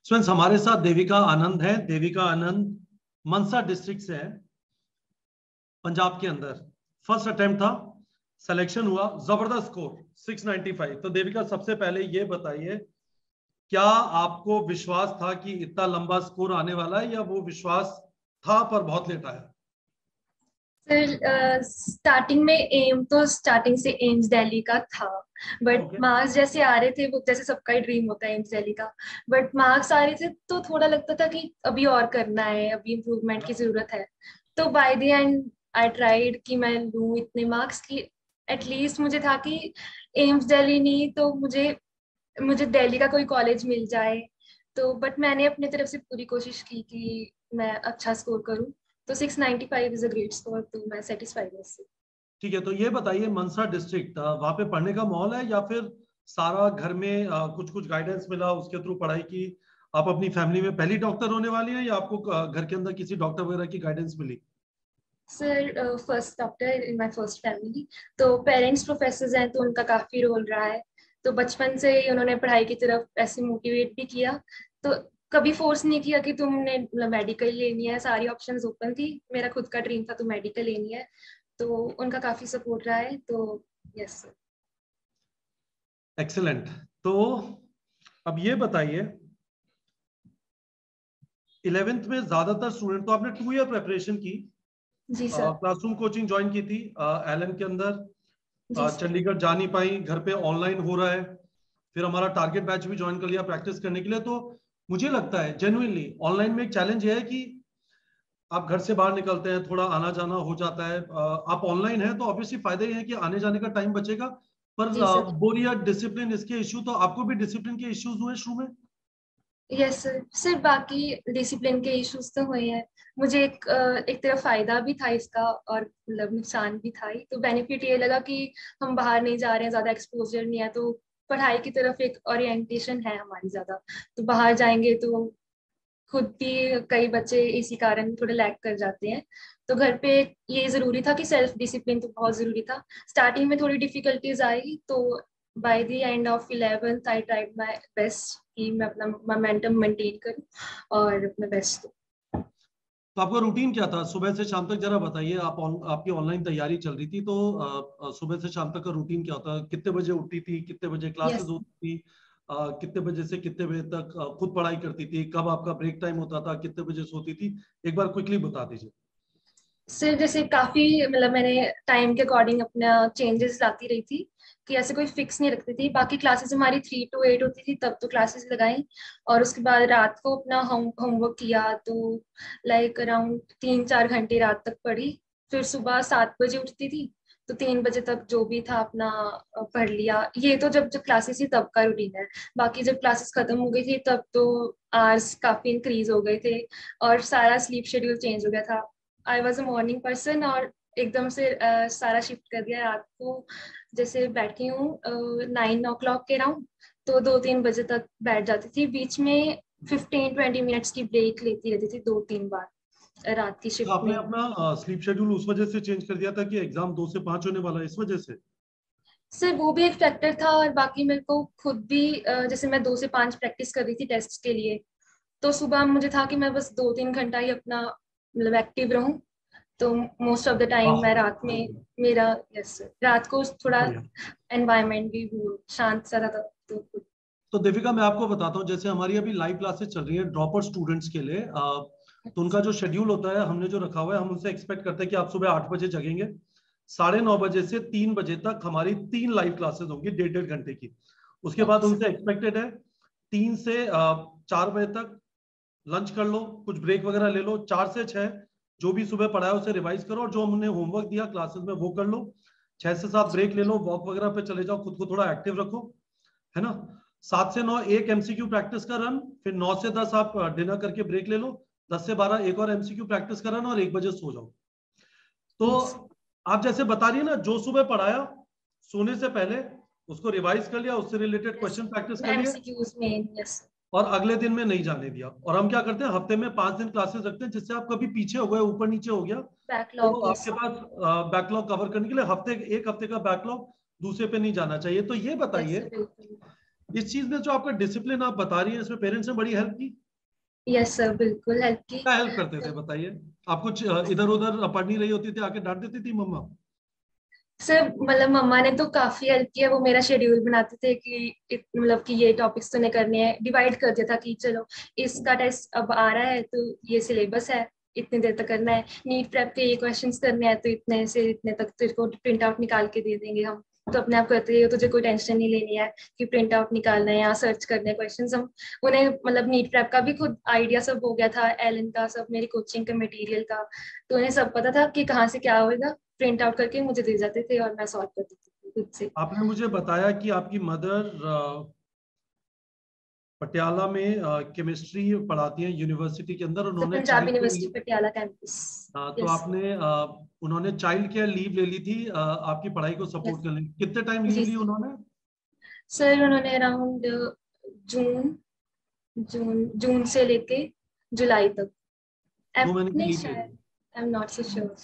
Students हमारे साथ देविका आनंद है। देविका आनंद मनसा डिस्ट्रिक्ट से है, पंजाब के अंदर। फर्स्ट अटेम्प्ट था, सिलेक्शन हुआ, जबरदस्त स्कोर 695। तो देविका सबसे पहले ये बताइए, क्या आपको विश्वास था कि इतना लंबा स्कोर आने वाला है, या वो विश्वास था पर बहुत लेट आया? सर स्टार्टिंग में एम तो स्टार्टिंग से एम्स दिल्ली का था, बट मार्क्स जैसे आ रहे थे वो जैसे सबका ही ड्रीम होता है एम्स दिल्ली का, बट मार्क्स आ रहे थे तो थोड़ा लगता था कि अभी और करना है, अभी इम्प्रूवमेंट की जरूरत है। तो by the and I tried कि मैं लूँ इतने मार्क्स की एटलीस्ट। मुझे था कि एम्स दिल्ली नहीं तो मुझे मुझे दिल्ली का कोई कॉलेज मिल जाए। तो बट मैंने अपने तरफ से पूरी कोशिश की कि मैं अच्छा स्कोर करूं। तो 695 इज अ ग्रेट स्कोर, तो मैं सेटिस्फाइड हूँ इससे। ठीक है, तो ये बताइए मनसा डिस्ट्रिक्ट वहां पे पढ़ने का माहौल है, या फिर सारा घर में कुछ कुछ गाइडेंस मिला उसके थ्रू पढ़ाई की? आप अपनी फैमिली में पहली डॉक्टर होने वाली हैं, या आपको घर के अंदर किसी डॉक्टर वगैरह की गाइडेंस मिली? Sir first doctor in my first family, तो पेरेंट्स प्रोफेसर्स हैं तो उनका काफी रोल रहा है। तो बचपन से ही उन्होंने पढ़ाई की तरफ ऐसे मोटिवेट भी किया। तो कभी फोर्स नहीं किया कि तुमने मेडिकल लेनी है, सारी ऑप्शंस ओपन थी। मेरा खुद का ड्रीम था तो मेडिकल लेनी है, तो उनका काफी सपोर्ट रहा है। तो यस सर। एक्सेलेंट। तो अब ये बताइए, 11th में ज्यादातर स्टूडेंट, तो आपने 2 ईयर प्रेपरेशन की, जी सर। क्लासरूम कोचिंग ज्वाइन की थी एलन के अंदर, जी सर। चंडीगढ़ जा नहीं पाई, घर पे ऑनलाइन हो रहा है, फिर हमारा टारगेट बैच भी ज्वाइन कर लिया प्रैक्टिस करने के लिए। तो मुझे लगता है जेन्युइनली ऑनलाइन में एक चैलेंज ये है कि आप घर से बाहर निकलते हैं, थोड़ा आना जाना हो जाता है। आप ऑनलाइन है तो ऑब्वियसली फायदा ये है कि आने जाने का टाइम बचेगा, पर जी सर। बोरियत, डिसिप्लिन, इसके इश्यू, तो आपको भी डिसिप्लिन के इश्यूज हुए शुरू में? यस सर, सिर्फ बाकी डिसिप्लिन के इश्यूज तो हुए हैं। मुझे एक तरफ फायदा भी था इसका और मतलब नुकसान भी था ही। तो बेनिफिट ये लगा कि हम बाहर नहीं जा रहे हैं, ज्यादा एक्सपोजर नहीं है, तो पढ़ाई की तरफ एक ओरिएंटेशन है हमारी ज्यादा। तो बाहर जाएंगे तो खुद भी कई बच्चे इसी कारण थोड़े लैग कर जाते हैं। तो घर पे ये जरूरी था कि सेल्फ डिसिप्लिन तो बहुत जरूरी था। स्टार्टिंग में थोड़ी डिफिकल्टीज आई, तो by the end of 11th I tried my best कि मैं अपना मोमेंटम मेंटेन करूं और अपना बेस्ट दूं। तो आपका रूटीन क्या था सुबह से शाम तक, जरा बताइए। आपकी ऑनलाइन तैयारी चल रही थी, तो सुबह से शाम तक का रूटीन क्या होता? कितने बजे उठती थी, कितने बजे क्लासेस यस होती थी, कितने बजे से कितने बजे तक खुद पढ़ाई करती थी, कब आपका ब्रेक टाइम होता था, कितने बजे सोती थी? एक बार क्विकली बता दीजिए। सर, जैसे काफी मतलब मैंने टाइम के अकॉर्डिंग अपना चेंजेस लाती रही थी कि ऐसे कोई फिक्स नहीं रखती थी। बाकी क्लासेस हमारी 3 to 8 होती थी, तब तो क्लासेस लगाई। और उसके बाद रात को अपना होमवर्क किया, तो लाइक अराउंड 3-4 घंटे रात तक पढ़ी। फिर सुबह 7 बजे उठती थी, तो 3 बजे तक जो भी था अपना पढ़ लिया। ये तो जब जब क्लासेस थी तब का रूटीन है। बाकी जब क्लासेस खत्म हो गई थी तब तो आवर्स काफी इंक्रीज हो गए थे और सारा स्लीप शेड्यूल चेंज हो गया था। I was a morning person और एकदम से सारा शिफ्ट कर दिया रात को। जैसे बैठी हूँ 9 o'clock के राउंड, तो 2-3 बजे तक बैठ जाती थी। बीच में 15-20 मिनट्स की ब्रेक लेती रहती थी 2-3 बार रात की तो शिफ्ट आपने में। अपना स्लीप शेड्यूल उस वजह से चेंज कर दिया था कि एग्जाम 2 से 5 होने वाला है, इस वजह से? सर वो भी एक फैक्टर था, और बाकी मेरे को खुद भी जैसे मैं 2 से 5 प्रैक्टिस कर रही थी टेस्ट के लिए, तो सुबह मुझे था कि मैं बस 2-3 घंटा ही अपना मतलब एक्टिव रहूं। तो मोस्ट ऑफ द टाइम वाह, मैं रात में मेरा यस रात को थोड़ा बढ़िया। एनवायरनमेंट भी वो शांत सा था। तो तो दीपिका, मैं आपको बताता हूँ, जैसे हमारी अभी लाइव क्लासेस चल रही है ड्रॉपर स्टूडेंट्स के लिए, तो उनका जो शेड्यूल होता है, हमने जो रखा हुआ है, हम उनसे एक्सपेक्ट करते हैं कि आप सुबह 8 बजे जगेंगे। 9:30 बजे से 3 बजे तक हमारी 3 लाइव क्लासेस होंगी, 1.5 घंटे की। उसके बाद ओके सर। उनसे एक्सपेक्टेड है 3 से 4 बजे तक लंच कर लो, कुछ ब्रेक वगैरह ले लो। 4 से 6 जो भी सुबह पढ़ाया उसे रिवाइज करो, और जो हमने होमवर्क दिया क्लासेस में वो कर लो। 6 से 7 ब्रेक ले लो, वॉक वगैरह पे चले जाओ, खुद को थोड़ा एक्टिव रखो, है ना। 7 से 9 एक एमसीक्यू प्रैक्टिस का रन, फिर 9 से 10 आप डिनर करके ब्रेक ले लो। 10 से 12 एक और एमसीक्यू प्रैक्टिस का रन, और 1 बजे सो जाओ। तो यस। आप जैसे बता रही है ना, जो सुबह पढ़ाया सोने से पहले उसको रिवाइज कर लिया, उससे रिलेटेड यस क्वेश्चन प्रैक्टिस कर लिए, एमसीक्यूज में। यस। और अगले दिन में नहीं जाने दिया। और हम क्या करते हैं, हफ्ते में 5 दिन क्लासेस रखते हैं, जिससे आप कभी पीछे हो गए, ऊपर नीचे हो गया, तो बैकलॉग। यस। आपके पास बैकलॉग कवर करने के लिए एक हफ्ते का बैकलॉग दूसरे पे नहीं जाना चाहिए। तो ये यस बताइए, सर, बिल्कुल। इस चीज में जो आपका डिसिप्लिन आप बता रही है, इसमें पेरेंट्स ने बड़ी हेल्प की? यस सर, बिल्कुल हेल्प की। क्या हेल्प करते थे बताइए? आप कुछ इधर उधर पढ़ नहीं रही होती थी, आके डांट देती थी मम्मा? सर मतलब मम्मा ने तो काफी हेल्प किया, वो मेरा शेड्यूल बनाते थे कि मतलब कि ये टॉपिक्स तो नहीं करने हैं, डिवाइड कर दिया था कि चलो इसका टेस्ट अब आ रहा है तो ये सिलेबस है, इतनी देर तक करना है, नीट प्रेप के ये क्वेश्चंस करने हैं तो इतने से इतने तक तेरे को प्रिंट आउट निकाल के दे देंगे हम, तो अपने आप करते रहिए, तुझे कोई टेंशन नहीं लेनी है कि प्रिंट आउट निकालना है या सर्च करने हैं क्वेश्चंस। हम उन्हें मतलब नीट प्रेप का भी खुद आइडिया सब हो गया था, एलन का सब, मेरी कोचिंग का मटेरियल का, तो उन्हें सब पता था कि कहाँ से क्या होएगा, प्रिंट आउट करके मुझे दे जाते थे और मैं सॉल्व करती थी खुद से। आपने मुझे बताया कि आपकी मदर पटियाला में केमिस्ट्री पढ़ाती हैं यूनिवर्सिटी के अंदर, सर उन्होंने Punjab child university care, Patiala campus. तो यस। आपने उन्होंने चाइल्ड केयर लीव ले ली थी आपकी पढ़ाई को यस। सपोर्ट करने। कितने टाइम लीव जी ली सर। उन्होंने? सर उन्होंने अराउंड जून जून जून से लेके जुलाई तक। 2 महीने की नहीं लीव ले शायद, ली। I am not so sure.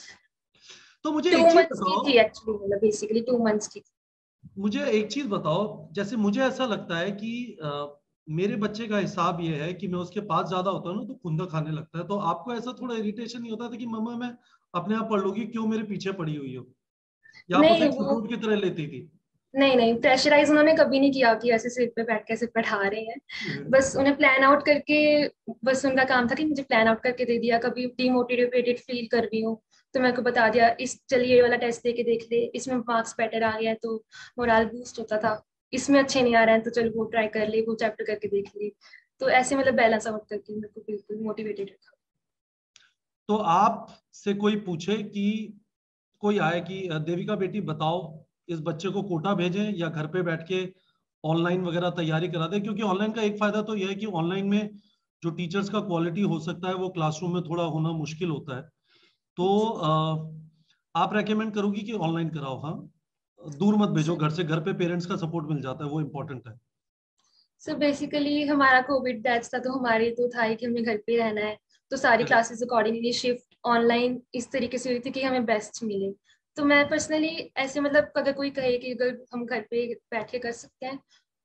तो मुझे टू एक चीज मंथ्स की बताओ, थी एक्चुअली, मतलब बेसिकली 2 मंथ्स की थी। मुझे एक चीज बताओ, जैसे मुझे ऐसा लगता है कि मेरे बच्चे का हिसाब ये है कि मैं उसके पास ज्यादा होता हूँ ना तो खुंदा खाने लगता है, तो आपको ऐसा थोड़ा इरिटेशन नहीं होता था कि मम्मा मैं अपने आप पढ़ लूंगी, क्यों मेरे पीछे पड़ी हुई हो? या आप उसे नहीं एक वो, सपोर्ट की तरह लेती थी? नहीं नहीं, प्रेशराइज उन्होंने कभी नहीं किया कि ऐसे सिर पे बैठ के ऐसे पढ़ा रहे हैं। हम्म। बस उन्हें प्लान आउट करके, बस उनका काम था कि मुझे प्लान आउट करके दे दिया, कभी डिमोटिवेटेड फील कर रही हूँ तो मेरे को बता दिया, इस चलिए ये वाला टेस्ट दे के देख ले, इसमें मार्क्स बेटर आ गया है तो मोरल बूस्ट होता था, इसमें अच्छे नहीं आ रहे हैं तो चल वो ट्राई कर ले, वो चैप्टर करके देख ले। तो ऐसे मतलब बैलेंस आउट करके मेरे को बिल्कुल मोटिवेटेड रखा। तो आप से कोई पूछे कि कोई आए कि देविका बेटी बताओ, इस बच्चे को कोटा भेजें या घर पे बैठ के ऑनलाइन वगैरह तैयारी करा दें? क्योंकि ऑनलाइन का एक फायदा तो यह है कि ऑनलाइन में जो टीचर्स का क्वालिटी हो सकता है वो क्लासरूम में थोड़ा होना मुश्किल होता है। तो आप रेकमेंड करोगी कि ऑनलाइन कराओ? हाँ, दूर मत भेजो घर से, घर पे पेरेंट्स का सपोर्ट मिल जाता है, वो इम्पोर्टेंट है। सो बेसिकली हमारा कोविड बैच था तो हमारे तो था ही कि हमें घर पे रहना है, तो सारी क्लासेस अकॉर्डिंगली शिफ्ट ऑनलाइन इस तरीके से हुई थी कि हमें बेस्ट मिले। तो मैं पर्सनली ऐसे मतलब अगर कोई कहे कि अगर हम घर पे बैठ के कर सकते हैं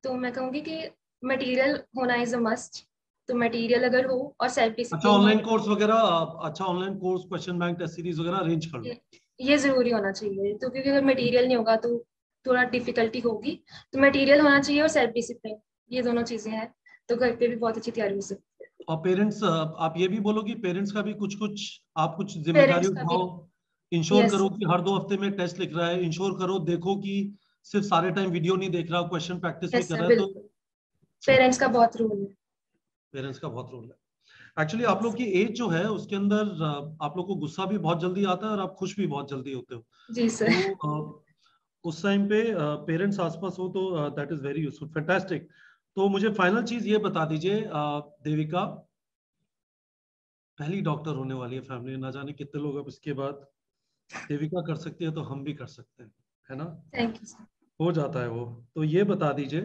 तो मैं कहूँगी कि मटेरियल होना इज अ मस्ट। तो मटेरियल अगर हो और सेल्फ अच्छा डिसिप्लिन हो, ऑनलाइन कोर्स वगैरह, अच्छा online course, question bank, test series वगैरह अरेंज कर लो। ये, ये जरूरी होना चाहिए, तो क्योंकि अगर मटेरियल नहीं होगा तो थोड़ा डिफिकल्टी होगी। तो मटेरियल होना चाहिए और सेल्फ डिसिप्लिन, ये दोनों चीजें हैं, तो घर पे भी बहुत अच्छी तैयारी हो सकती है। और पेरेंट्स, आप ये भी बोलो कि पेरेंट्स का भी कुछ कुछ, आप कुछ जिम्मेदारी पेरेंट्स का भी। उठाओ। Ensure yes. करो कि हर 2 हफ्ते में टेस्ट लिख रहा है, इंश्योर करो, देखो कि सिर्फ सारे टाइम वीडियो नहीं देख रहा, क्वेश्चन प्रैक्टिस भी यस कर सर, रहा है। तो बिल्कुल। पेरेंट्स का बहुत रोल है। पेरेंट्स का बहुत रोल है। एक्चुअली आप लोग यस। की एज जो है उसके अंदर आप लोग को गुस्सा भी बहुत जल्दी आता है और आप खुश भी बहुत जल्दी होते हो। जी सर। तो उस टाइम पे पेरेंट्स आसपास हो तो that is very useful, fantastic. तो मुझे फाइनल चीज ये बता दीजिए देविका, पहली डॉक्टर होने वाली है फैमिली, ना जाने कितने लोग अब इसके बाद देविका कर सकती है तो हम भी कर सकते हैं, है ना? Thank you sir. हो जाता है वो। तो ये बता दीजिए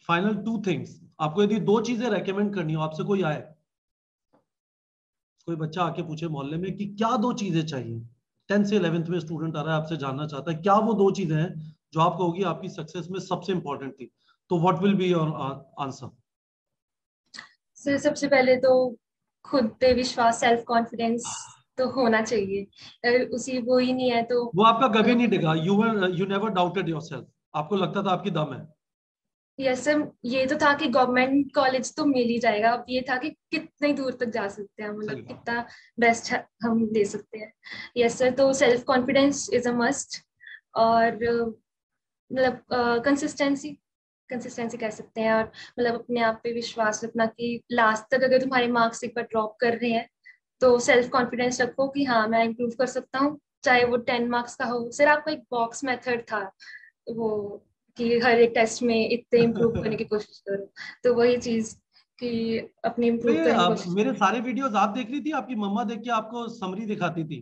फाइनल 2 थिंग्स, आपको यदि 2 चीजें रेकमेंड करनी हो, आपसे कोई आए, कोई बच्चा आके पूछे मोहल्ले में कि क्या 2 चीजें चाहिए, 10th से 11th में स्टूडेंट आ रहा है आपसे जानना चाहता है क्या वो 2 चीजें हैं जो आप कहोगी आपकी सक्सेस में सबसे इंपॉर्टेंट थी, तो what will be your answer? Sir सबसे पहले तो खुद पे विश्वास, सेल्फ कॉन्फिडेंस तो होना चाहिए, अगर उसी वो ही नहीं है तो वो आपका कभी मतलब। नहीं डिगा, यू नेवर डाउटेड योरसेल्फ, आपको लगता था आपकी दम है? यस सर, ये तो था कि गवर्नमेंट कॉलेज तो मिल ही जाएगा, अब ये था कि कितनी दूर तक जा सकते हैं, मतलब सही बात। कितना बेस्ट हम दे सकते हैं। यस सर, तो self confidence is a must. और मतलब कंसिस्टेंसी, कंसिस्टेंसी कह सकते हैं, और मतलब अपने आप पे विश्वास रखना कि लास्ट तक अगर तुम्हारे मार्क्स एक बार ड्रॉप कर रहे हैं तो सेल्फ कॉन्फिडेंस रखो कि हाँ मैं इम्प्रूव कर सकता हूँ, चाहे वो 10 मार्क्स का हो। सर आपका एक बॉक्स मेथड था वो, कि हर एक टेस्ट में इतने इम्प्रूव करने की कोशिश करो, तो वही चीज कि अपनी तो इम्प्रूव ये करने की कोशिश मेरे करो। सारे वीडियोस आप देख रही थी, आपकी मम्मा देख के आपको समरी दिखाती थी?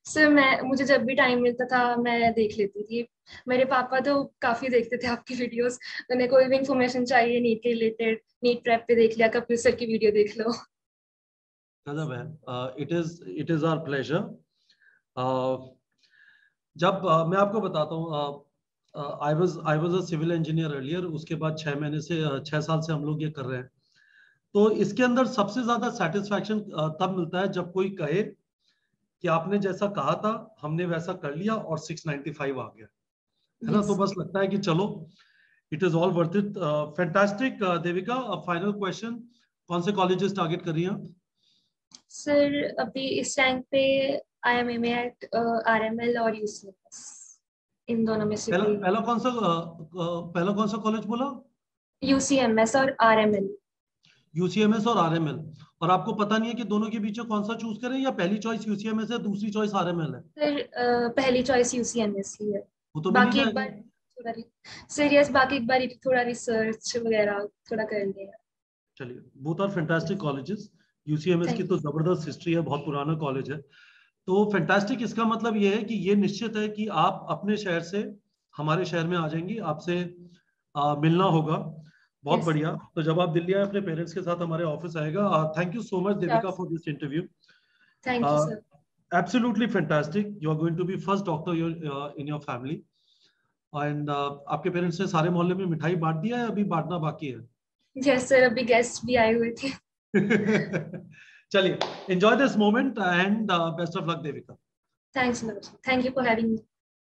सर मैं, मुझे जब भी टाइम मिलता था मैं देख लेती थी। मेरे पापा तो काफी देखते थे आपकी वीडियोस, उन्हें कोई भी इंफॉर्मेशन चाहिए नीट के रिलेटेड, नीट प्रेप पे देख लिया, कपिल सर की वीडियो देख लो। गजब है। It is our pleasure. जब मैं आपको बताता हूँ, I was a civil engineer earlier, उसके बाद 6 साल से हम लोग ये कर रहे हैं। तो इसके अंदर सबसे ज्यादा सेटिस्फैक्शन तब मिलता है जब कोई कहे कि आपने जैसा कहा था हमने वैसा कर लिया और 695 आ गया, है ना। तो Yes. बस लगता है कि चलो it is all worth it. Fantastic. Devika, final question, कौन से कॉलेजेस टारगेट कर रही हैं आप? सर अभी इस रैंक पे IMMA एट RML और UCMS, इन दोनों में से पहला कोई। पहला कौन सा कॉलेज बोला? UCMS और RML। यूसीएमएस और आरएमएल। और आपको पता नहीं है कि दोनों के बीच में कौन सा चूज करें, या पहली चॉइस यूसीएमएस है दूसरी चॉइस आरएमएल है? सर पहली चॉइस UCMS ही है। वो तो मिल ही बाकी एक जाएगा। बार थोड़ा सीरियस, बाकी एक बार थोड़ा रिसर्च वगैरह थोड़ा कर लिया। चलिए, both are fantastic colleges. UCMS की थैंक तो यू। जबरदस्त हिस्ट्री है, बहुत पुराना कॉलेज है। तो फैंटास्टिक, इसका मतलब ये है कि ये निश्चित है कि आप अपने शहर से हमारे शहर में आ जाएंगी, आपसे मिलना होगा। बहुत यस। बढ़िया। तो जब आप दिल्ली आए अपने पेरेंट्स के साथ हमारे ऑफिस आएगा। Thank you so much sure Devika for sir. This interview. Thank you sir. Absolutely fantastic. You are going to be first doctor in your family. And आपके पेरेंट्स ने सारे मोहल्ले में मिठाई बांट दिया है, अभी बांटना बाकी है? यस सर, अभी गेस्ट भी आए हुए थे। चलिए, enjoy this moment and best of luck, Devika. Thanks, thank you for having me.